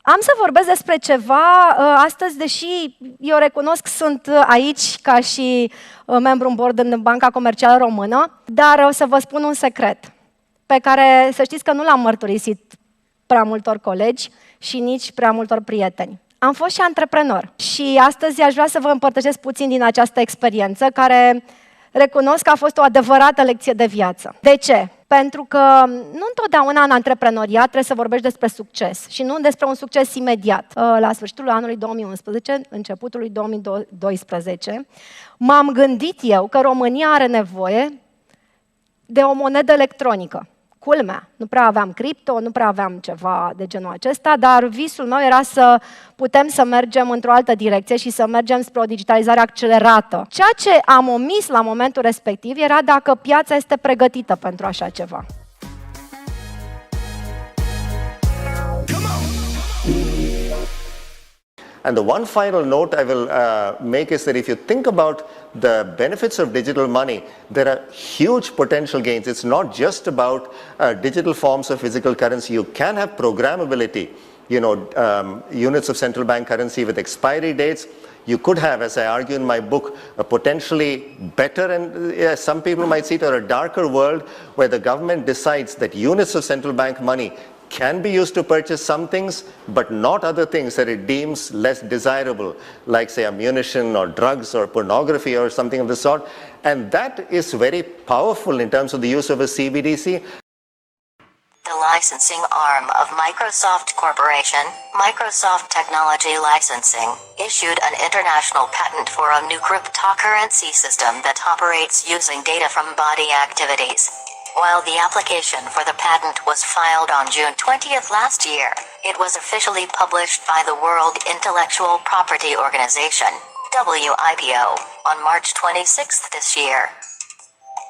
Am să vorbesc despre ceva astăzi, deși eu recunosc sunt aici ca și membru în board în Banca Comercială Română, dar o să vă spun un secret pe care să știți că nu l-am mărturisit prea multor colegi și nici prea multor prieteni. Am fost și antreprenor și astăzi aș vrea să vă împărtășesc puțin din această experiență care recunosc că a fost o adevărată lecție de viață. De ce? Pentru că nu întotdeauna în antreprenoriat trebuie să vorbești despre succes și nu despre un succes imediat. La sfârșitul anului 2011, începutul lui 2012, m-am gândit eu că România are nevoie de o monedă electronică. Culmea, nu prea aveam cripto, nu prea aveam ceva de genul acesta, dar visul meu era să putem să mergem într-o altă direcție și să mergem spre o digitalizare accelerată. Ceea ce am omis la momentul respectiv era dacă piața este pregătită pentru așa ceva. And the one final note I will make is that if you think about the benefits of digital money, there are huge potential gains. It's not just about digital forms of physical currency. You can have programmability, units of central bank currency with expiry dates. You could have, as I argue in my book, a potentially better and some people might see it, or a darker world where the government decides that units of central bank money can be used to purchase some things, but not other things that it deems less desirable, like say ammunition or drugs or pornography or something of the sort. And that is very powerful in terms of the use of a CBDC. The licensing arm of Microsoft Corporation, Microsoft Technology Licensing, issued an international patent for a new cryptocurrency system that operates using data from body activities. While the application for the patent was filed on June 20th last year, it was officially published by the World Intellectual Property Organization, WIPO, on March 26th this year.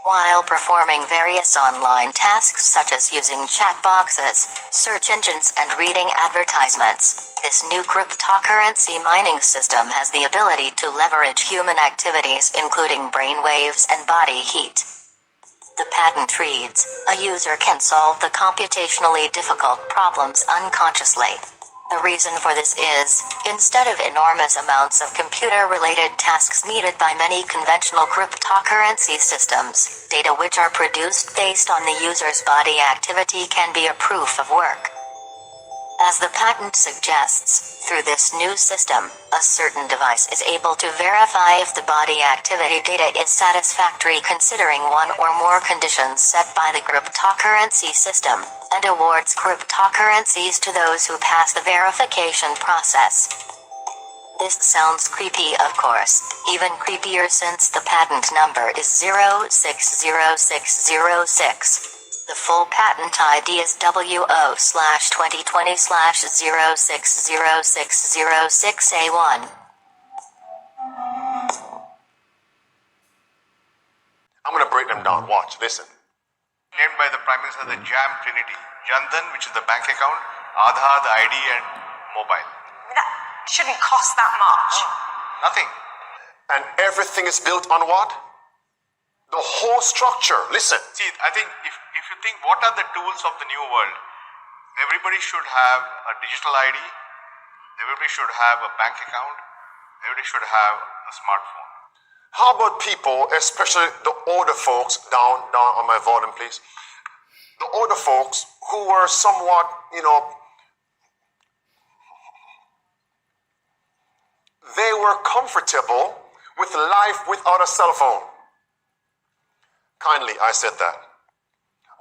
While performing various online tasks such as using chat boxes, search engines, and reading advertisements, this new cryptocurrency mining system has the ability to leverage human activities including brain waves and body heat. The patent reads, a user can solve the computationally difficult problems unconsciously. The reason for this is, instead of enormous amounts of computer-related tasks needed by many conventional cryptocurrency systems, data which are produced based on the user's body activity can be a proof of work. As the patent suggests, through this new system, a certain device is able to verify if the body activity data is satisfactory considering one or more conditions set by the cryptocurrency system, and awards cryptocurrencies to those who pass the verification process. This sounds creepy, of course, even creepier since the patent number is 060606. The full patent ID is WO/2020/060606A1. I'm going to break them down. Watch, listen. Named by the Prime Minister the Jam Trinity. Jandan, which is the bank account, Aadhaar, the ID, and mobile. That shouldn't cost that much. Nothing. And everything is built on what? The whole structure. Listen. See, I think if you think what are the tools of the new world, everybody should have a digital ID, everybody should have a bank account, everybody should have a smartphone. How about people, especially the older folks, down on my volume, please. The older folks who were somewhat, they were comfortable with life without a cell phone. Kindly, I said that.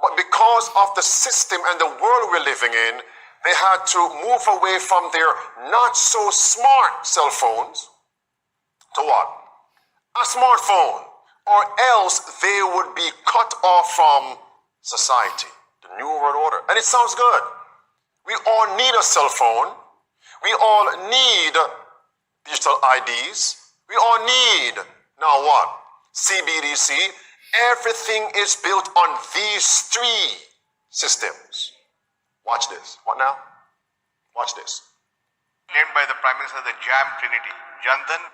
But because of the system and the world we're living in, they had to move away from their not so smart cell phones to what? A smartphone, or else they would be cut off from society, the new world order. And it sounds good. We all need a cell phone. We all need digital IDs. We all need, now what? CBDC. Everything is built on these three systems. Watch this. What now? Watch this. Named by the Prime Minister the Jam Trinity. Jandan.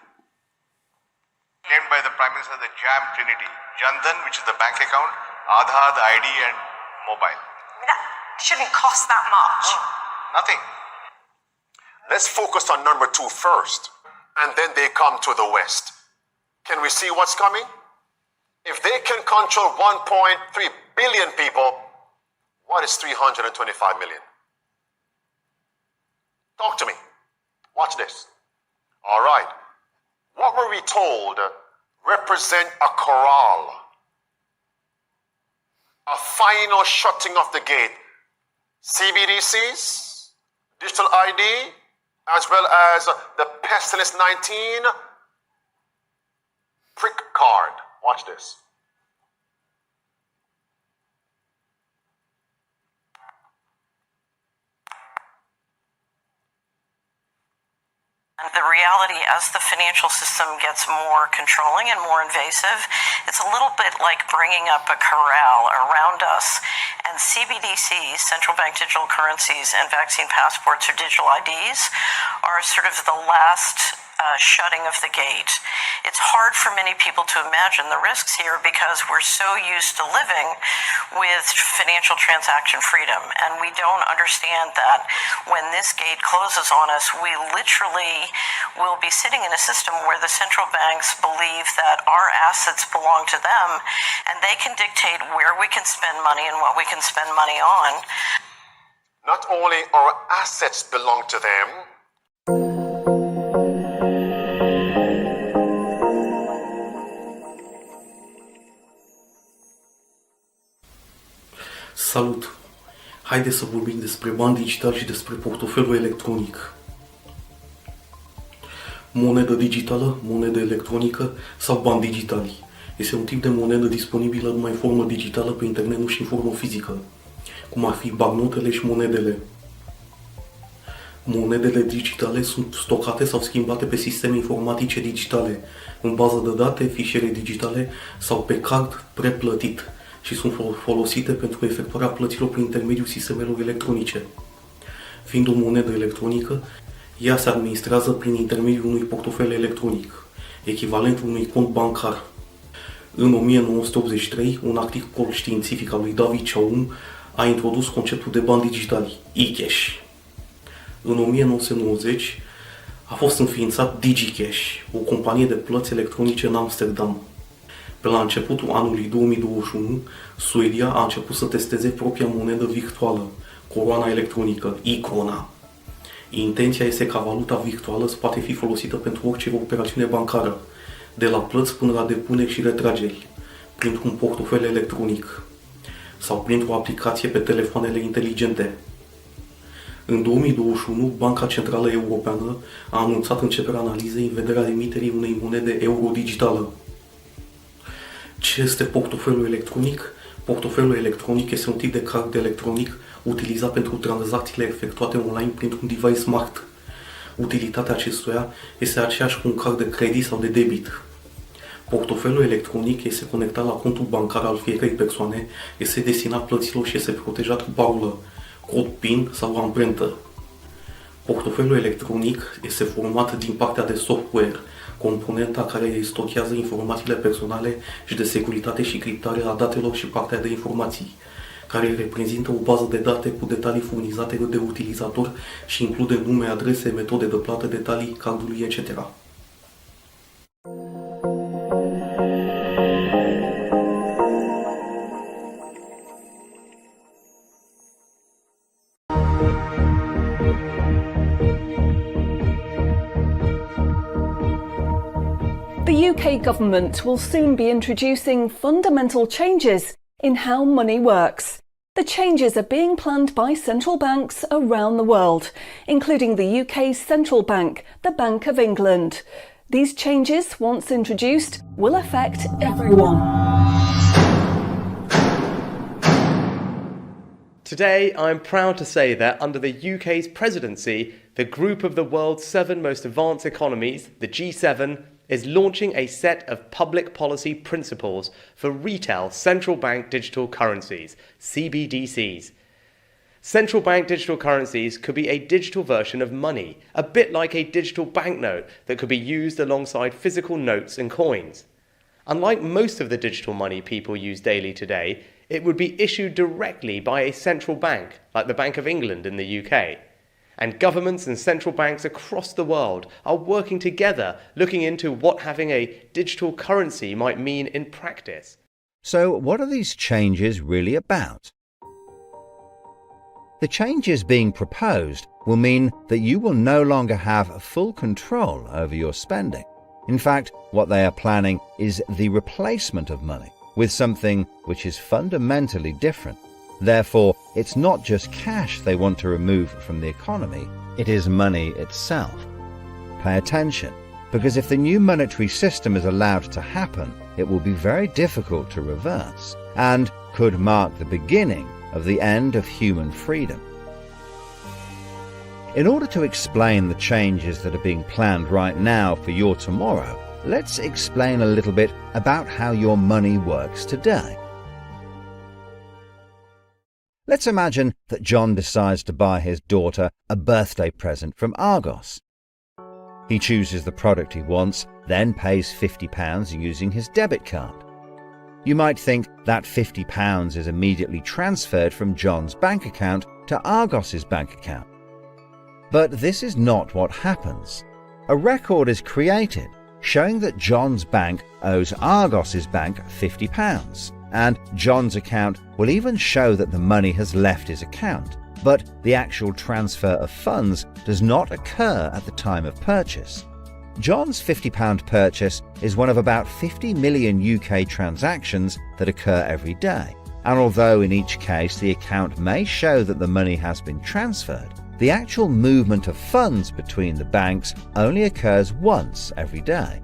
Named by the Prime Minister the Jam Trinity. Jandan, which is the bank account, Aadhaar, the ID, and mobile. That shouldn't cost that much. Nothing. Let's focus on number 2 first, and then they come to the West. Can we see what's coming? If they can control 1.3 billion people, what is 325 million? Talk to me. Watch this. All right. What were we told represent a corral? A final shutting of the gate. CBDCs, digital ID, as well as the pestilence 19 prick card. Watch this. And the reality, as the financial system gets more controlling and more invasive, it's a little bit like bringing up a corral around us. And CBDCs, central bank digital currencies, and vaccine passports or digital IDs are sort of the last shutting of the gate. It's hard for many people to imagine the risks here because we're so used to living with financial transaction freedom, and we don't understand that when this gate closes on us, we literally will be sitting in a system where the central banks believe that our assets belong to them, and they can dictate where we can spend money and what we can spend money on. Not only our assets belong to them, Salut! Haideți să vorbim despre bani digitali și despre portofelul electronic. Monedă digitală, monedă electronică sau bani digitali. Este un tip de monedă disponibilă numai în formă digitală pe internet, nu și în formă fizică, cum ar fi bancnotele și monedele. Monedele digitale sunt stocate sau schimbate pe sisteme informatice digitale, în bază de date, fișiere digitale sau pe card preplătit, și sunt folosite pentru efectuarea plăților prin intermediul sistemelor electronice. Fiind o monedă electronică, ea se administrează prin intermediul unui portofel electronic, echivalentul unui cont bancar. În 1983, un articol științific al lui David Chaum a introdus conceptul de bani digitali, e-cash. În 1990 a fost înființat DigiCash, o companie de plăți electronice în Amsterdam. Pe la începutul anului 2021, Suedia a început să testeze propria monedă virtuală, coroana electronică, e-crona. Intenția este ca valuta virtuală să poate fi folosită pentru orice operațiune bancară, de la plăți până la depuneri și retrageri, printr-un portofel electronic sau printr-o aplicație pe telefoanele inteligente. În 2021, Banca Centrală Europeană a anunțat începerea analizei în vederea emiterii unei monede euro digitală. Ce este portofelul electronic? Portofelul electronic este un tip de card electronic utilizat pentru tranzacțiile efectuate online printr-un device smart. Utilitatea acestuia este aceeași cu un card de credit sau de debit. Portofelul electronic este conectat la contul bancar al fiecărei persoane, este destinat plăților și este protejat cu parolă, cod PIN sau amprentă. Portofelul electronic este format din partea de software, componenta care stochează informațiile personale și de securitate și criptare a datelor și partea de informații, care reprezintă o bază de date cu detalii furnizate de utilizator și include nume, adrese, metode de plată, detalii cardului, etc. The UK government will soon be introducing fundamental changes in how money works. The changes are being planned by central banks around the world, including the UK's central bank, the Bank of England. These changes, once introduced, will affect everyone. Today, I'm proud to say that under the UK's presidency, the group of the world's 7 most advanced economies, the G7, is launching a set of public policy principles for retail central bank digital currencies, CBDCs. Central bank digital currencies could be a digital version of money, a bit like a digital banknote that could be used alongside physical notes and coins. Unlike most of the digital money people use daily today, it would be issued directly by a central bank, like the Bank of England in the UK. and governments and central banks across the world are working together, looking into what having a digital currency might mean in practice. So, what are these changes really about? The changes being proposed will mean that you will no longer have full control over your spending. In fact, what they are planning is the replacement of money with something which is fundamentally different. Therefore, it's not just cash they want to remove from the economy, it is money itself. Pay attention, because if the new monetary system is allowed to happen, it will be very difficult to reverse and could mark the beginning of the end of human freedom. In order to explain the changes that are being planned right now for your tomorrow, let's explain a little bit about how your money works today. Let's imagine that John decides to buy his daughter a birthday present from Argos. He chooses the product he wants, then pays £50 using his debit card. You might think that £50 is immediately transferred from John's bank account to Argos's bank account. But this is not what happens. A record is created showing that John's bank owes Argos's bank £50, and John's account will even show that the money has left his account, but the actual transfer of funds does not occur at the time of purchase. John's £50 purchase is one of about 50 million UK transactions that occur every day, and although in each case the account may show that the money has been transferred, the actual movement of funds between the banks only occurs once every day.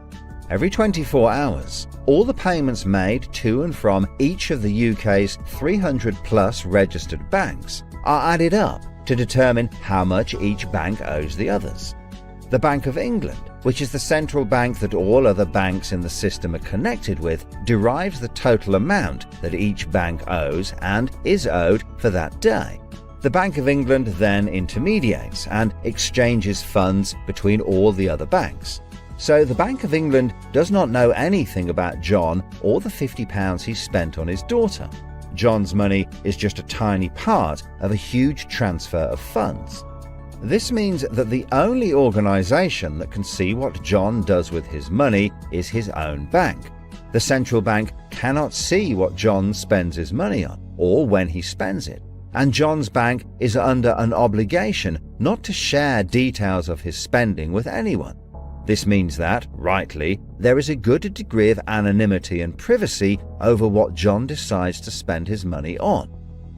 Every 24 hours, all the payments made to and from each of the UK's 300 plus registered banks are added up to determine how much each bank owes the others. The Bank of England, which is the central bank that all other banks in the system are connected with, derives the total amount that each bank owes and is owed for that day. The Bank of England then intermediates and exchanges funds between all the other banks. So the Bank of England does not know anything about John or the £50 he spent on his daughter. John's money is just a tiny part of a huge transfer of funds. This means that the only organisation that can see what John does with his money is his own bank. The central bank cannot see what John spends his money on or when he spends it. And John's bank is under an obligation not to share details of his spending with anyone. This means that, rightly, there is a good degree of anonymity and privacy over what John decides to spend his money on.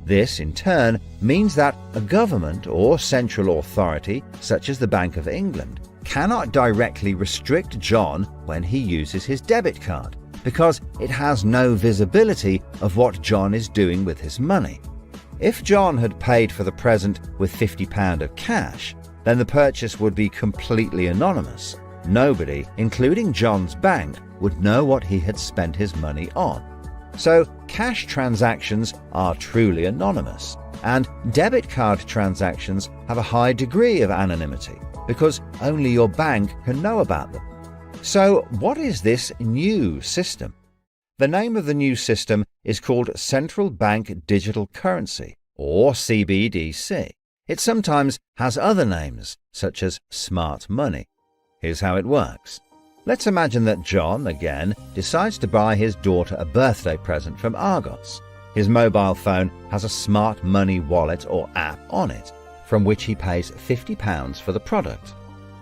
This, in turn, means that a government or central authority, such as the Bank of England, cannot directly restrict John when he uses his debit card, because it has no visibility of what John is doing with his money. If John had paid for the present with £50 of cash, then the purchase would be completely anonymous. Nobody, including John's bank, would know what he had spent his money on. So, cash transactions are truly anonymous, and debit card transactions have a high degree of anonymity, because only your bank can know about them. So, what is this new system? The name of the new system is called Central Bank Digital Currency, or CBDC. It sometimes has other names, such as smart money. Here's how it works. Let's imagine that John, again, decides to buy his daughter a birthday present from Argos. His mobile phone has a smart money wallet or app on it, from which he pays £50 for the product.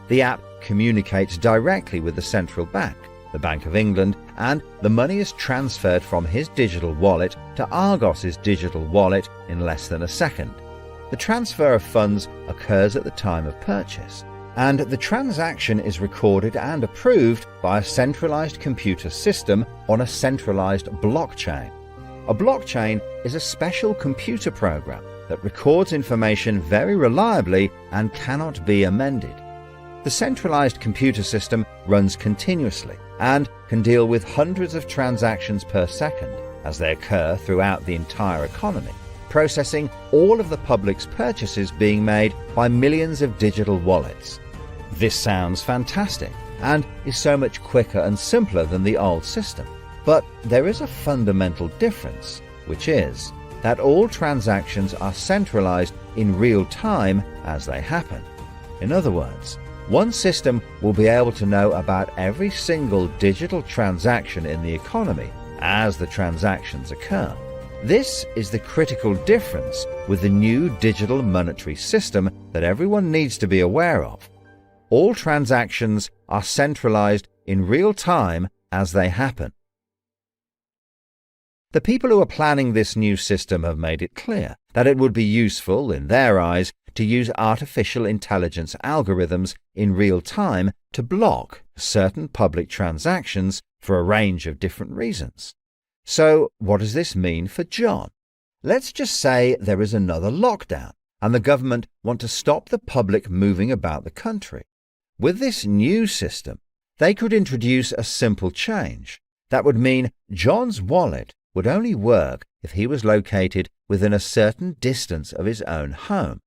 The app communicates directly with the central bank, the Bank of England, and the money is transferred from his digital wallet to Argos's digital wallet in less than a second. The transfer of funds occurs at the time of purchase, and the transaction is recorded and approved by a centralized computer system on a centralized blockchain. A blockchain is a special computer program that records information very reliably and cannot be amended. The centralized computer system runs continuously and can deal with hundreds of transactions per second as they occur throughout the entire economy, processing all of the public's purchases being made by millions of digital wallets. This sounds fantastic and is so much quicker and simpler than the old system. But there is a fundamental difference, which is that all transactions are centralized in real time as they happen. In other words, one system will be able to know about every single digital transaction in the economy as the transactions occur. This is the critical difference with the new digital monetary system that everyone needs to be aware of. All transactions are centralized in real time as they happen. The people who are planning this new system have made it clear that it would be useful, in their eyes, to use artificial intelligence algorithms in real time to block certain public transactions for a range of different reasons. So, what does this mean for John? Let's just say there is another lockdown and the government want to stop the public moving about the country. With this new system, they could introduce a simple change. That would mean John's wallet would only work if he was located within a certain distance of his own home.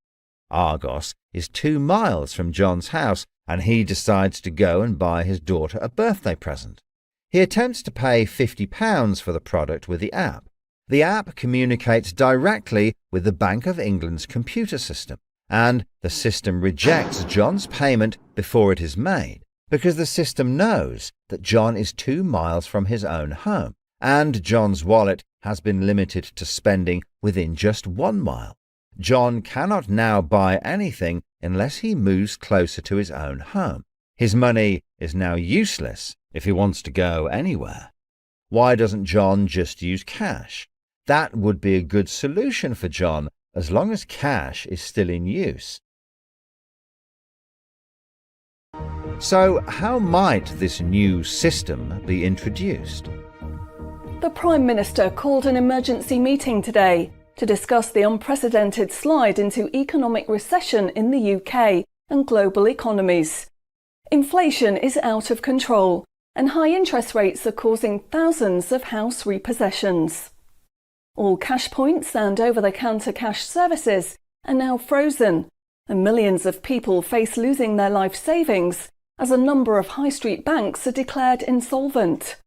Argos is 2 miles from John's house, and he decides to go and buy his daughter a birthday present. He attempts to pay £50 for the product with the app. The app communicates directly with the Bank of England's computer system, and the system rejects John's payment before it is made, because the system knows that John is 2 miles from his own home, and John's wallet has been limited to spending within just 1 mile. John cannot now buy anything unless he moves closer to his own home. His money is now useless if he wants to go anywhere. Why doesn't John just use cash? That would be a good solution for John as long as cash is still in use. So, how might this new system be introduced? The Prime Minister called an emergency meeting today to discuss the unprecedented slide into economic recession in the UK and global economies. Inflation is out of control, and high interest rates are causing thousands of house repossessions. All cash points and over-the-counter cash services are now frozen, and millions of people face losing their life savings as a number of high street banks are declared insolvent.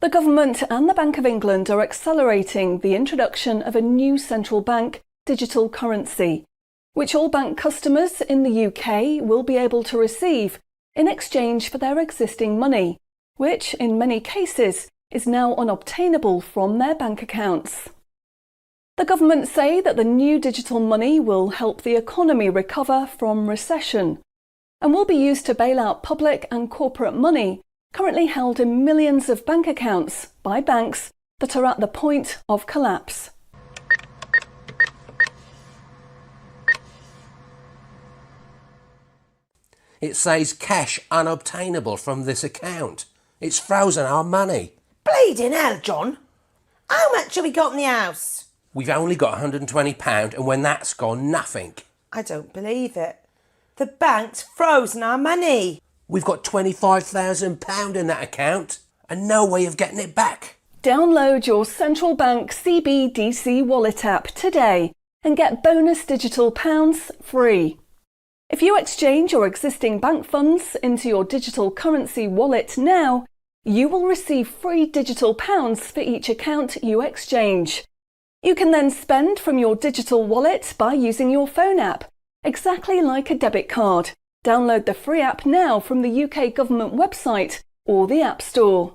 The government and the Bank of England are accelerating the introduction of a new central bank digital currency, which all bank customers in the UK will be able to receive in exchange for their existing money, which in many cases is now unobtainable from their bank accounts. The government say that the new digital money will help the economy recover from recession and will be used to bail out public and corporate money currently held in millions of bank accounts by banks that are at the point of collapse. It says cash unobtainable from this account. It's frozen our money. Bleeding hell, John. How much have we got in the house? We've only got £120, and when that's gone, nothing. I don't believe it. The bank's frozen our money. We've got £25,000 in that account and no way of getting it back. Download your central bank CBDS wallet app today and get bonus digital pounds free. If you exchange your existing bank funds into your digital currency wallet now, you will receive free digital pounds for each account you exchange. You can then spend from your digital wallet by using your phone app, exactly like a debit card. Download the free app now from the UK government website or the App Store.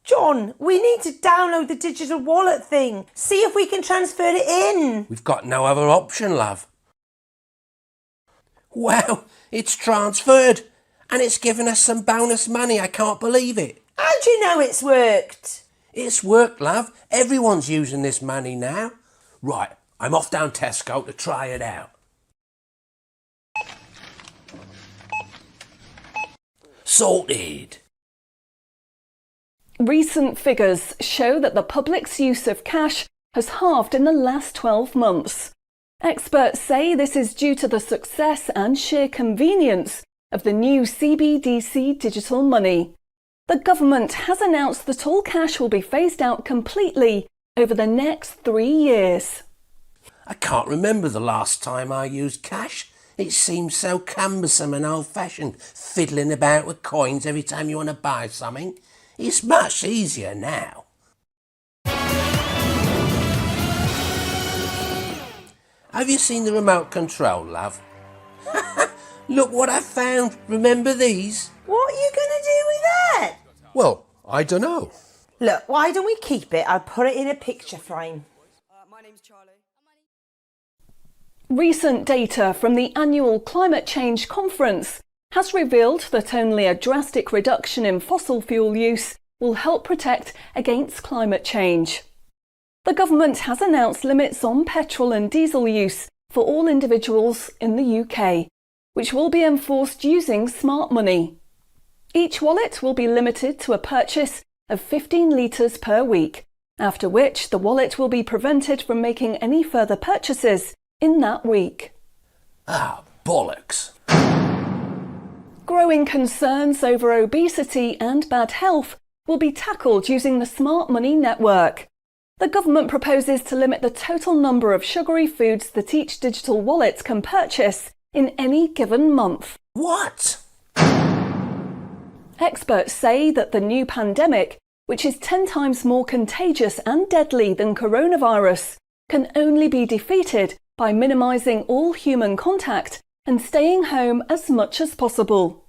John, we need to download the digital wallet thing. See if we can transfer it in. We've got no other option, love. Wow, it's transferred and it's given us some bonus money. I can't believe it. How do you know it's worked? It's worked, love. Everyone's using this money now. Right, I'm off down Tesco to try it out. Sorted. Recent figures show that the public's use of cash has halved in the last 12 months. Experts say this is due to the success and sheer convenience of the new CBDS digital money. The government has announced that all cash will be phased out completely over the next 3 years. I can't remember the last time I used cash. It seems so cumbersome and old-fashioned, fiddling about with coins every time you want to buy something. It's much easier now. Have you seen the remote control, love? Look what I found. Remember these? What are you going to do with that? Well, I don't know. Look, why don't we keep it? I'll put it in a picture frame. Recent data from the annual Climate Change Conference has revealed that only a drastic reduction in fossil fuel use will help protect against climate change. The government has announced limits on petrol and diesel use for all individuals in the UK, which will be enforced using smart money. Each wallet will be limited to a purchase of 15 litres per week, after which the wallet will be prevented from making any further purchases in that week. Ah, bollocks. Growing concerns over obesity and bad health will be tackled using the Smart Money Network. The government proposes to limit the total number of sugary foods that each digital wallet can purchase in any given month. What? Experts say that the new pandemic, which is 10 times more contagious and deadly than coronavirus, can only be defeated by minimising all human contact and staying home as much as possible.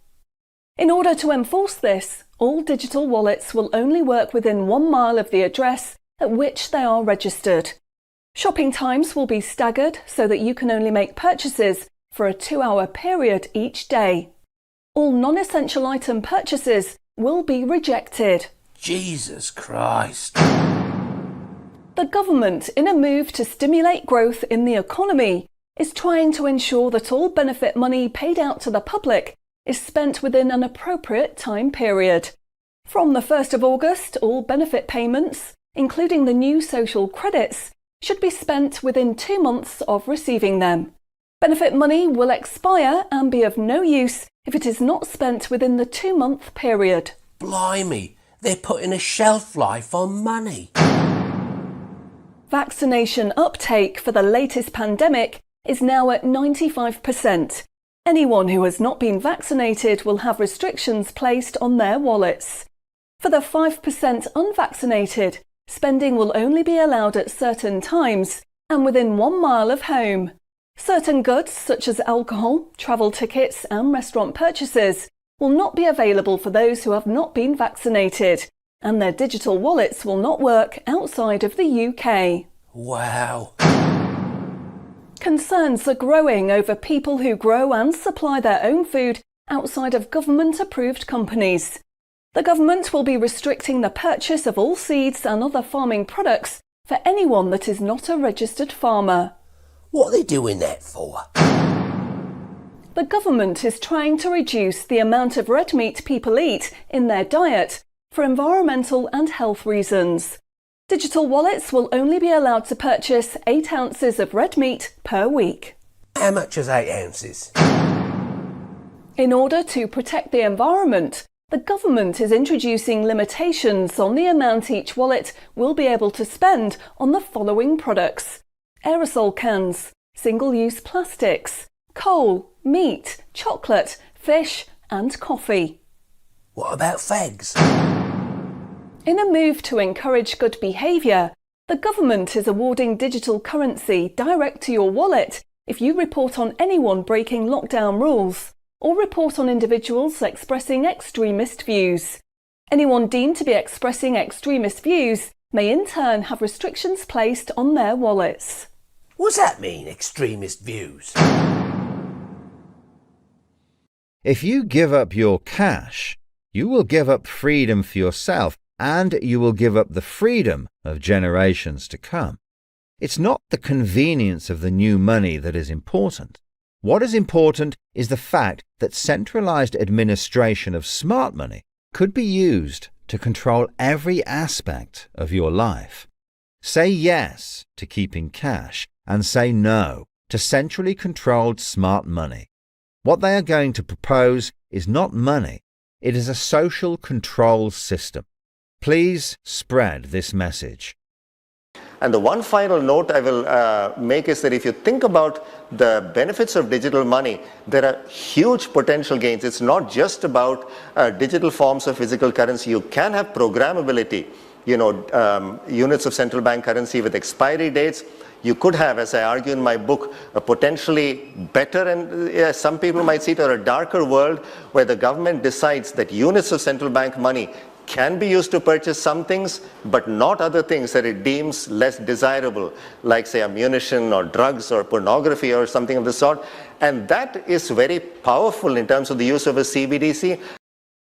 In order to enforce this, all digital wallets will only work within 1 mile of the address at which they are registered. Shopping times will be staggered so that you can only make purchases for a 2-hour period each day. All non-essential item purchases will be rejected. Jesus Christ. The government, in a move to stimulate growth in the economy, is trying to ensure that all benefit money paid out to the public is spent within an appropriate time period. From the 1st of August, all benefit payments, including the new social credits, should be spent within 2 months of receiving them. Benefit money will expire and be of no use if it is not spent within the 2-month period. Blimey, they're putting a shelf life on money. Vaccination uptake for the latest pandemic is now at 95%. Anyone who has not been vaccinated will have restrictions placed on their wallets. For the 5% unvaccinated, spending will only be allowed at certain times and within 1 mile of home. Certain goods, such as alcohol, travel tickets and restaurant purchases, will not be available for those who have not been vaccinated, and their digital wallets will not work outside of the UK. Wow. Concerns are growing over people who grow and supply their own food outside of government-approved companies. The government will be restricting the purchase of all seeds and other farming products for anyone that is not a registered farmer. What are they doing that for? The government is trying to reduce the amount of red meat people eat in their diet for environmental and health reasons. Digital wallets will only be allowed to purchase 8 ounces of red meat per week. How much is 8 ounces? In order to protect the environment, the government is introducing limitations on the amount each wallet will be able to spend on the following products: aerosol cans, single-use plastics, coal, meat, chocolate, fish and coffee. What about fags? In a move to encourage good behaviour, the government is awarding digital currency direct to your wallet if you report on anyone breaking lockdown rules or report on individuals expressing extremist views. Anyone deemed to be expressing extremist views may in turn have restrictions placed on their wallets. What's that mean, extremist views? If you give up your cash, you will give up freedom for yourself, and you will give up the freedom of generations to come. It's not the convenience of the new money that is important. What is important is the fact that centralized administration of smart money could be used to control every aspect of your life. Say yes to keeping cash and say no to centrally controlled smart money. What they are going to propose is not money, it is a social control system. Please spread this message. And the one final note I will make is that if you think about the benefits of digital money, there are huge potential gains. It's not just about digital forms of physical currency. You can have programmability, units of central bank currency with expiry dates. you could have, as I argue in my book, a potentially better and some people might see it, or a darker world where the government decides that units of central bank money can be used to purchase some things, but not other things that it deems less desirable, like say ammunition or drugs or pornography or something of the sort. And that is very powerful in terms of the use of a CBDC.